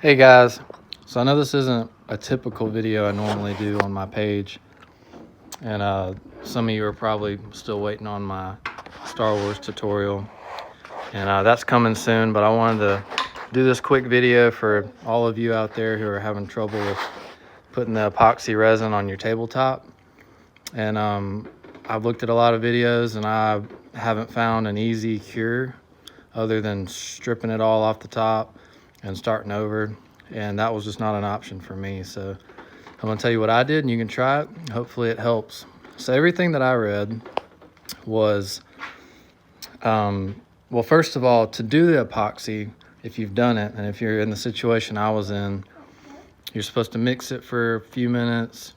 Hey guys, so I know this isn't a typical video I normally do on my page, and some of you are probably still waiting on my Star Wars tutorial, and that's coming soon, but I wanted to do this quick video for all of you out there who are having trouble with putting the epoxy resin on your tabletop. And I've looked at a lot of videos and I haven't found an easy cure other than stripping it all off the top and starting over, and that was just not an option for me. So I'm gonna tell you what I did and you can try it. Hopefully it helps. So everything that I read was well, first of all, to do the epoxy, if you've done it and if you're in the situation I was in, you're supposed to mix it for a few minutes,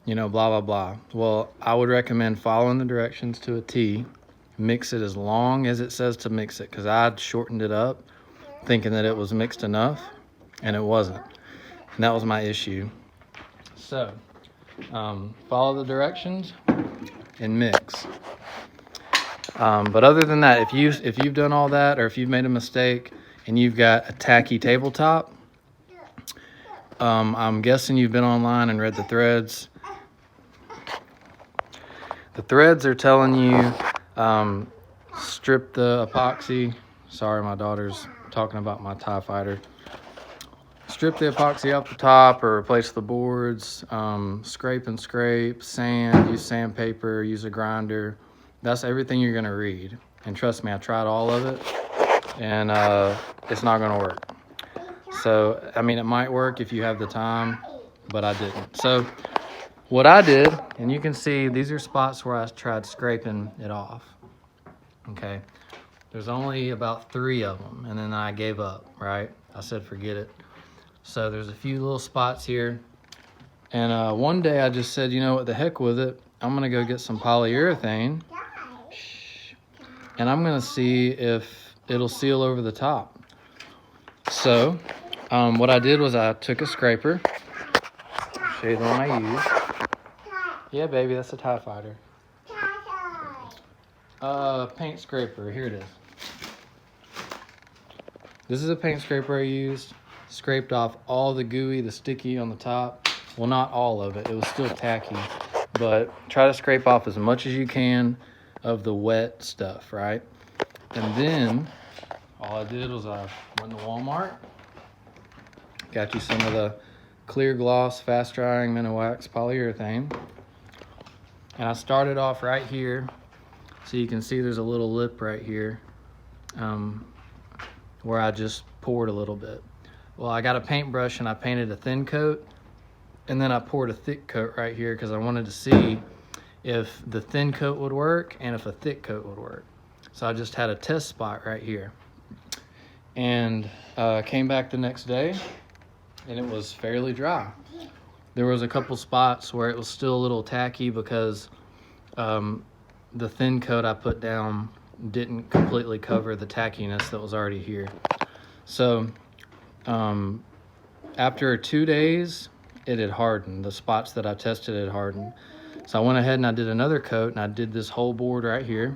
you know, blah blah blah. Well, I would recommend following the directions to a T. Mix it as long as it says to mix it, because I'd shortened it up thinking that it was mixed enough and it wasn't, and that was my issue. So follow the directions and mix. But other than that, if you've done all that, or if you've made a mistake and you've got a tacky tabletop, I'm guessing you've been online and read the threads. The threads are telling you strip the epoxy. Sorry, my daughter's talking about my TIE fighter. Strip the epoxy off the top or replace the boards. Scrape and scrape, sand, use sandpaper, use a grinder. That's everything you're gonna read. And trust me, I tried all of it and it's not gonna work. So, I mean, it might work if you have the time, but I didn't. So what I did, and you can see these are spots where I tried scraping it off, okay? There's only about 3 of them, and then I gave up, right? I said, forget it. So there's a few little spots here. And one day I just said, you know what, the heck with it. I'm gonna go get some polyurethane, and I'm gonna see if it'll seal over the top. So what I did was I took a scraper. I'll show you the one I used. Yeah, baby, that's a TIE fighter. Paint scraper, here it is. This is a paint scraper I used. Scraped off all the gooey, the sticky on the top. Well, not all of it, it was still tacky. But try to scrape off as much as you can of the wet stuff, right? And then, all I did was I went to Walmart. Got you some of the clear gloss, fast drying Mini-Wax polyurethane. And I started off right here. So you can see there's a little lip right here where I just poured a little bit. Well, I got a paintbrush and I painted a thin coat, and then I poured a thick coat right here because I wanted to see if the thin coat would work and if a thick coat would work. So I just had a test spot right here. And came back the next day and it was fairly dry. There was a couple spots where it was still a little tacky because the thin coat I put down didn't completely cover the tackiness that was already here. So after 2 days, it had hardened. The spots that I tested had hardened. So I went ahead and I did another coat, and I did this whole board right here.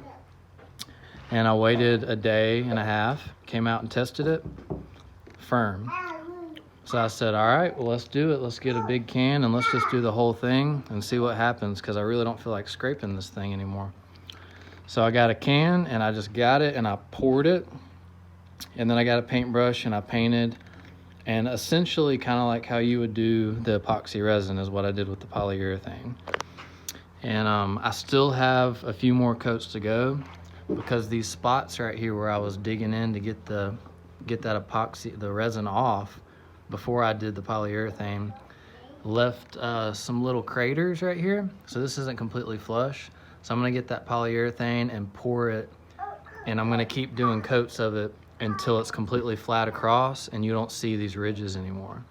And I waited a day and a half, came out and tested it, firm. So I said, all right, well, let's do it. Let's get a big can and let's just do the whole thing and see what happens, because I really don't feel like scraping this thing anymore. So I got a can and I just got it and I poured it. And then I got a paintbrush and I painted. And essentially kind of like how you would do the epoxy resin is what I did with the polyurethane. And I still have a few more coats to go, because these spots right here where I was digging in to get that epoxy, the resin off before I did the polyurethane, left some little craters right here. So this isn't completely flush. So I'm gonna get that polyurethane and pour it, and I'm gonna keep doing coats of it until it's completely flat across and you don't see these ridges anymore.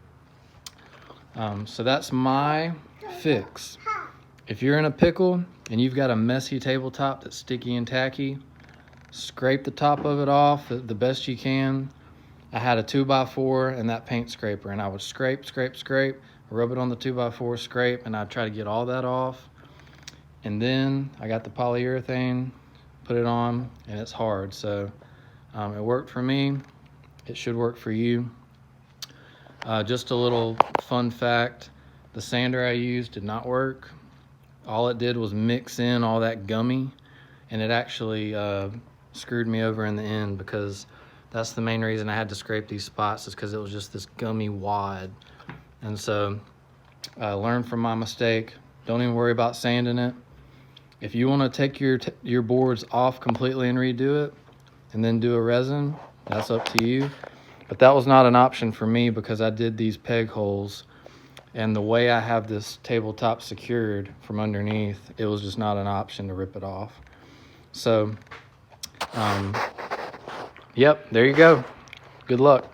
So that's my fix. If you're in a pickle and you've got a messy tabletop that's sticky and tacky, scrape the top of it off the best you can. I had a 2x4 and that paint scraper, and I would scrape, rub it on the 2x4, scrape, and I'd try to get all that off. And then I got the polyurethane, put it on, and it's hard. So it worked for me. It should work for you. Just a little fun fact, the sander I used did not work. All it did was mix in all that gummy, and it actually screwed me over in the end, because that's the main reason I had to scrape these spots, is because it was just this gummy wad. And so learn from my mistake. Don't even worry about sanding it. If you want to take your boards off completely and redo it and then do a resin, that's up to you. But that was not an option for me, because I did these peg holes, and the way I have this tabletop secured from underneath, it was just not an option to rip it off. So, yep, there you go. Good luck.